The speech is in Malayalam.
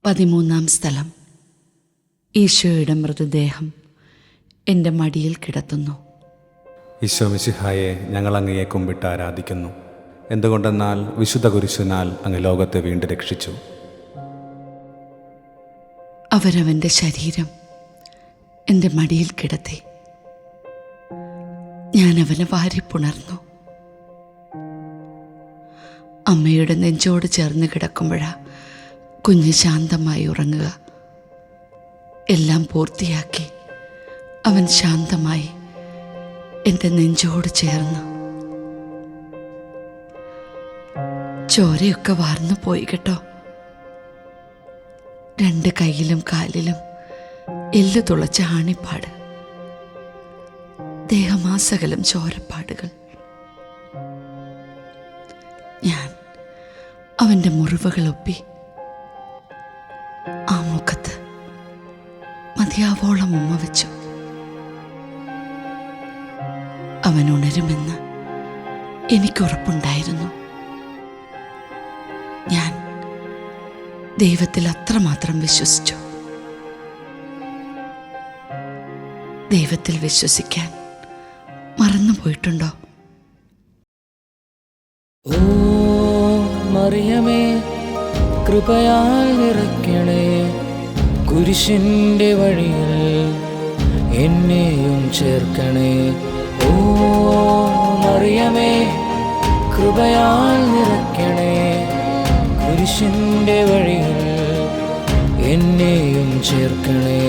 13-ാം സ്ഥലം. ഈശോയുടെ മൃതദേഹം എൻ്റെ മടിയിൽ കിടത്തുന്നു. ഈശോ മിശിഹായെ, ഞങ്ങൾ അങ്ങയെ കുമ്പിട്ട് ആരാധിക്കുന്നു. എന്തുകൊണ്ടെന്നാൽ വിശുദ്ധ കുരിശിനാൽ അങ്ങ് ലോകത്തെ വീണ്ടും രക്ഷിച്ചു. അവരവൻ്റെ ശരീരം എൻ്റെ മടിയിൽ കിടത്തി. ഞാൻ അവനെ വാരിപ്പുണർന്നു. അമ്മയുടെ നെഞ്ചോട് ചേർന്ന് കിടക്കുമ്പോഴാ കുഞ്ഞ് ശാന്തമായി ഉറങ്ങുക. എല്ലാം പൂർത്തിയാക്കി അവൻ ശാന്തമായി എൻ്റെ നെഞ്ചോട് ചേർന്നു. ചോരയൊക്കെ വാർന്നു പോയി കേട്ടോ. 2 കൈയിലും കാലിലും എല്ലു തുളച്ച ആണിപ്പാട്, ദേഹമാസകലം ചോരപ്പാടുകൾ. ഞാൻ അവൻ്റെ മുറിവുകൾ ഒപ്പി ആ മുഖത്ത് മതിയാവോളം ഉമ്മ വെച്ചു. അവൻ ഉണരുമെന്ന് എനിക്കുറപ്പുണ്ടായിരുന്നു. ഞാൻ ദൈവത്തിൽ അത്രമാത്രം വിശ്വസിച്ചു. ദൈവത്തിൽ വിശ്വസിക്കാൻ മറന്നുപോയിട്ടുണ്ടോ? ഓ മറിയമേ, കൃപയാൽ നിറയ്ക്കണേ, കുരിശിൻ്റെ വഴിയിൽ എന്നെയും ചേർക്കണേ. ഓ മറിയമേ, കൃപയാൽ നിറയ്ക്കണേ, കുരിശിൻ്റെ വഴിയിൽ എന്നെയും ചേർക്കണേ.